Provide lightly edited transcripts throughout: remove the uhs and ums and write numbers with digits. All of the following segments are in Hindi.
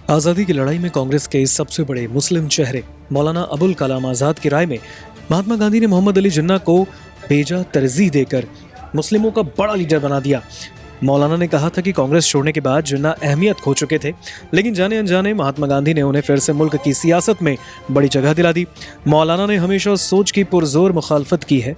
आज़ादी की लड़ाई में कांग्रेस के सबसे बड़े मुस्लिम चेहरे मौलाना अबुल कलाम आज़ाद की राय में महात्मा गांधी ने मोहम्मद अली जिन्ना को बेजा तरजीह देकर मुस्लिमों का बड़ा लीडर बना दिया। मौलाना ने कहा था कि कांग्रेस छोड़ने के बाद जिन्ना अहमियत खो चुके थे, लेकिन जाने अनजाने महात्मा गांधी ने उन्हें फिर से मुल्क की सियासत में बड़ी जगह दिला दी। मौलाना ने हमेशा उस सोच की पुरजोर मुखालफत की है।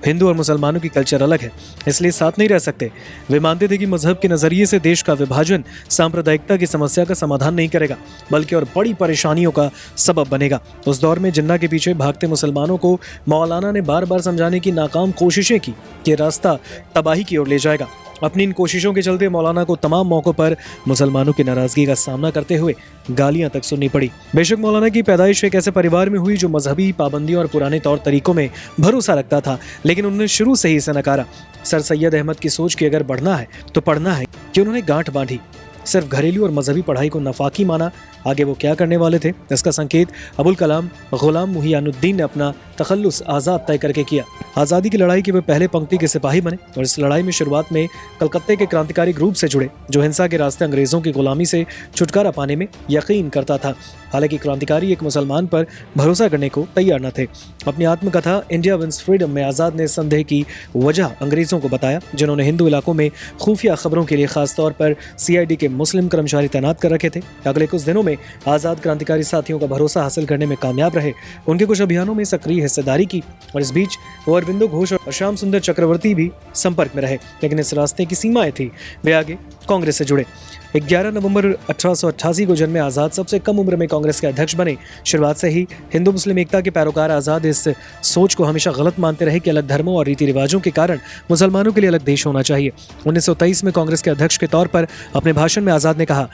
हिंदू और मुसलमानों की कल्चर अलग है, इसलिए साथ नहीं रह सकते। वे मानते थे कि मजहब के नजरिए से देश का विभाजन सांप्रदायिकता की समस्या का समाधान नहीं करेगा, बल्कि और बड़ी परेशानियों का सबब बनेगा। उस दौर में जिन्ना के पीछे भागते मुसलमानों को मौलाना ने बार बार समझाने की नाकाम कोशिशें की कि रास्ता तबाही की ओर ले जाएगा। अपनी इन कोशिशों के चलते मौलाना को तमाम मौकों पर मुसलमानों की नाराजगी का सामना करते हुए गालियां तक सुननी पड़ी। बेशक मौलाना की पैदाइश एक ऐसे परिवार में हुई जो मजहबी पाबंदियों और पुराने तौर तरीकों में भरोसा रखता था, लेकिन उन्होंने शुरू से ही इसे नकारा। सर सैयद अहमद की सोच की अगर बढ़ना है तो पढ़ना है कि उन्होंने गांठ बांधी। सिर्फ घरेलू और मजहबी पढ़ाई को नफाकी माना, आगे वो क्या करने वाले थे इसका संकेत अबुल कलाम गुलाम मुहियानुद्दीन ने अपना तखल्लुस आज़ाद तय करके किया। आज़ादी की लड़ाई के वे पहले पंक्ति के सिपाही बने और इस लड़ाई में शुरुआत में कलकत्ते के क्रांतिकारी ग्रुप से जुड़े, जो हिंसा के रास्ते अंग्रेजों की गुलामी से छुटकारा पाने में यकीन करता था। हालांकि क्रांतिकारी एक मुसलमान पर भरोसा करने को तैयार न थे। अपनी आत्मकथा इंडिया विंस फ्रीडम में आज़ाद ने संदेह की वजह अंग्रेजों को बताया, जिन्होंने हिंदू इलाकों में खुफिया खबरों के लिए खासतौर पर CID के मुस्लिम कर्मचारी तैनात कर रखे थे। अगले कुछ दिनों में आज़ाद क्रांतिकारी साथियों का भरोसा हासिल करने में कामयाब रहे। उनके कुछ अभियानों में सक्रिय हिस्सेदारी की और इस बीच वो अरविंदो घोष और श्याम सुंदर चक्रवर्ती भी संपर्क में रहे, लेकिन इस रास्ते की सीमाएं थी। वे आगे कांग्रेस से जुड़े। 11 नवंबर 1888 को जन्मे आज़ाद सबसे कम उम्र में कांग्रेस के अध्यक्ष बने। शुरुआत से ही हिंदू मुस्लिम एकता के पैरोकार आज़ाद इस सोच को हमेशा गलत मानते रहे कि अलग धर्मों और रीति रिवाजों के कारण मुसलमानों के लिए अलग देश होना चाहिए। 1923 में कांग्रेस के अध्यक्ष के तौर पर अपने भाषण में आज़ाद ने कहा,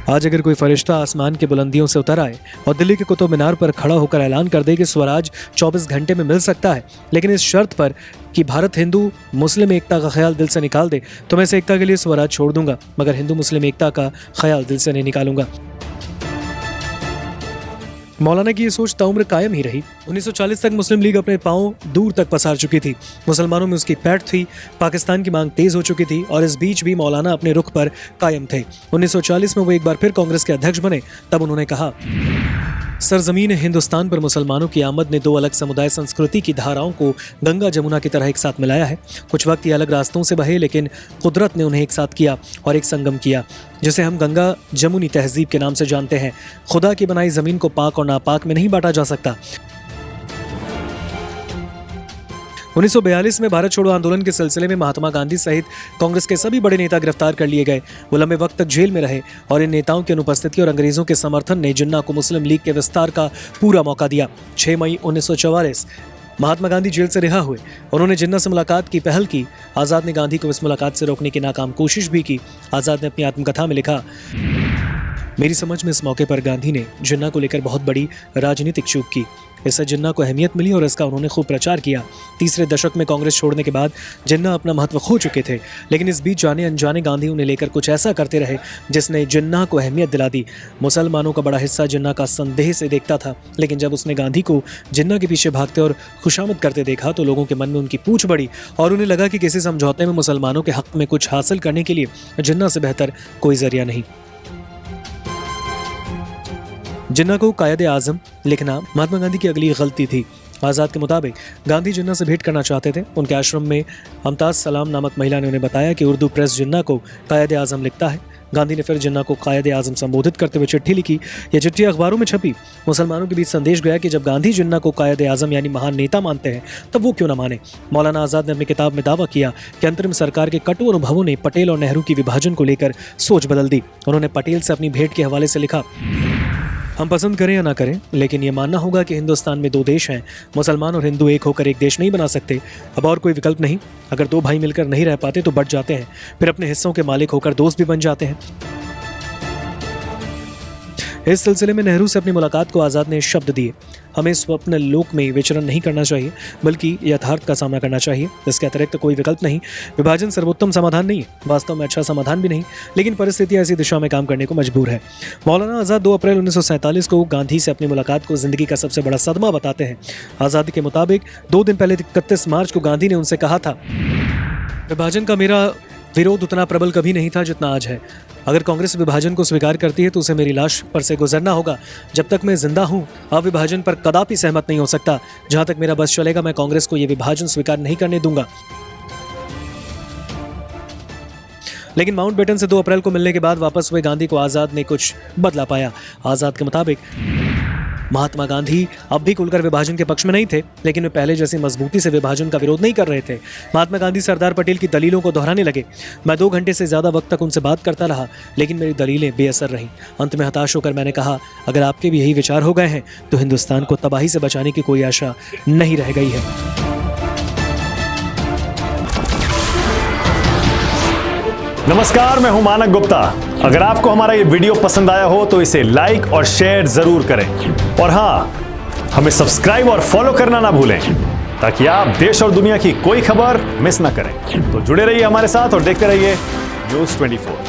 आज अगर कोई फरिश्ता आसमान की बुलंदियों से उतर आए और दिल्ली के कुतुब मीनार पर खड़ा होकर ऐलान कर दे कि स्वराज 24 घंटे में मिल सकता है, लेकिन इस शर्त पर कि भारत हिंदू मुस्लिम एकता का ख्याल दिल से निकाल दे, तो मैं इस एकता के लिए स्वराज छोड़ दूंगा, मगर हिंदू मुस्लिम एकता का ख्याल दिल से नहीं निकालूंगा। मौलाना की ये सोच ताउम्र कायम ही रही। 1940 तक मुस्लिम लीग अपने पांव दूर तक पसार चुकी थी। मुसलमानों में उसकी पैठ थी। पाकिस्तान की मांग तेज हो चुकी थी और इस बीच भी मौलाना अपने रुख पर कायम थे। 1940 में वो एक बार फिर कांग्रेस के अध्यक्ष बने। तब उन्होंने कहा, सरजमीन हिंदुस्तान पर मुसलमानों की आमद ने दो अलग समुदाय संस्कृति की धाराओं को गंगा जमुना की तरह एक साथ मिलाया है। कुछ वक्त ये अलग रास्तों से बहे, लेकिन कुदरत ने उन्हें एक साथ किया और एक संगम किया, जिसे हम गंगा जमुनी तहजीब के नाम से जानते हैं। खुदा की बनाई जमीन को पाक और नापाक में नहीं बांटा जा सकता। 1942 में भारत छोड़ो आंदोलन के सिलसिले में महात्मा गांधी सहित कांग्रेस के सभी बड़े नेता गिरफ्तार कर लिए गए। वो लंबे वक्त तक जेल में रहे और इन नेताओं की अनुपस्थिति और अंग्रेजों के समर्थन ने जिन्ना को मुस्लिम लीग के विस्तार का पूरा मौका दिया। 6 मई 1944 महात्मा गांधी जेल से रिहा हुए। उन्होंने जिन्ना से मुलाकात की पहल की। आज़ाद ने गांधी को इस मुलाकात से रोकने की नाकाम कोशिश भी की। आज़ाद ने अपनी आत्मकथा में लिखा, मेरी समझ में इस मौके पर गांधी ने जिन्ना को लेकर बहुत बड़ी राजनीतिक चूक की। इससे जिन्ना को अहमियत मिली और इसका उन्होंने खूब प्रचार किया। तीसरे दशक में कांग्रेस छोड़ने के बाद जिन्ना अपना महत्व खो चुके थे, लेकिन इस बीच जाने अनजाने गांधी उन्हें लेकर कुछ ऐसा करते रहे जिसने जिन्ना को अहमियत दिला दी। मुसलमानों का बड़ा हिस्सा जिन्ना का संदेह से देखता था, लेकिन जब उसने गांधी को जिन्ना के पीछे भागते और खुशामद करते देखा तो लोगों के मन में उनकी पूछ बढ़ी और उन्हें लगा कि किसी समझौते में मुसलमानों के हक में कुछ हासिल करने के लिए जिन्ना से बेहतर कोई जरिया नहीं। जिन्ना को कायदे आजम लिखना महात्मा गांधी की अगली गलती थी। आज़ाद के मुताबिक गांधी जिन्ना से भेंट करना चाहते थे। उनके आश्रम में हमताज सलाम नामक महिला ने उन्हें बताया कि उर्दू प्रेस जिन्ना को कायदे आजम लिखता है। गांधी ने फिर जिन्ना को कायदे आजम संबोधित करते हुए चिट्ठी लिखी। यह चिट्ठी अखबारों में छपी। मुसलमानों के बीच संदेश गया कि जब गांधी जिन्ना को कायदे आजम यानी महान नेता मानते हैं, तब वो क्यों न माने। मौलाना आज़ाद ने अपनी किताब में दावा किया कि अंतरिम सरकार के कटु अनुभवों ने पटेल और नेहरू की विभाजन को लेकर सोच बदल दी। उन्होंने पटेल से अपनी भेंट के हवाले से लिखा, हम पसंद करें या ना करें, लेकिन ये मानना होगा कि हिंदुस्तान में 2 देश हैं। मुसलमान और हिंदू एक होकर एक देश नहीं बना सकते। अब और कोई विकल्प नहीं। अगर 2 भाई मिलकर नहीं रह पाते तो बट जाते हैं, फिर अपने हिस्सों के मालिक होकर दोस्त भी बन जाते हैं। इस सिलसिले में नेहरू से अपनी मुलाकात को आज़ाद ने शब्द दिए, हमें स्वप्न लोक में विचरण नहीं करना चाहिए, बल्कि यथार्थ का सामना करना चाहिए। इसके अतिरिक्त कोई विकल्प नहीं। विभाजन सर्वोत्तम समाधान नहीं है, वास्तव में अच्छा समाधान भी नहीं, लेकिन परिस्थितियां ऐसी दिशा में काम करने को मजबूर है। मौलाना आज़ाद 2 अप्रैल 1947 को गांधी से अपनी मुलाकात को जिंदगी का सबसे बड़ा सदमा बताते हैं। आज़ाद के मुताबिक 2 दिन पहले 31 मार्च को गांधी ने उनसे कहा था, विभाजन का मेरा विरोध उतना प्रबल कभी नहीं था जितना आज है। अगर कांग्रेस विभाजन को स्वीकार करती है तो उसे मेरी लाश पर से गुजरना होगा। जब तक मैं जिंदा हूं, अविभाजन पर कदापि सहमत नहीं हो सकता। जहां तक मेरा बस चलेगा, मैं कांग्रेस को यह विभाजन स्वीकार नहीं करने दूंगा। लेकिन माउंटबेटन से 2 अप्रैल को मिलने के बाद वापस हुए गांधी को आजाद ने कुछ बदला पाया। आजाद के मुताबिक महात्मा गांधी अब भी खुलकर विभाजन के पक्ष में नहीं थे, लेकिन वे पहले जैसी मजबूती से विभाजन का विरोध नहीं कर रहे थे। महात्मा गांधी सरदार पटेल की दलीलों को दोहराने लगे। मैं 2 घंटे से ज्यादा वक्त तक उनसे बात करता रहा, लेकिन मेरी दलीलें बेअसर रहीं। अंत में हताश होकर मैंने कहा, अगर आपके भी यही विचार हो गए हैं तो हिंदुस्तान को तबाही से बचाने की कोई आशा नहीं रह गई है। नमस्कार, मैं हूं मानक गुप्ता। अगर आपको हमारा ये वीडियो पसंद आया हो तो इसे लाइक और शेयर जरूर करें, और हां, हमें सब्सक्राइब और फॉलो करना ना भूलें ताकि आप देश और दुनिया की कोई खबर मिस ना करें। तो जुड़े रहिए हमारे साथ और देखते रहिए न्यूज़ 24।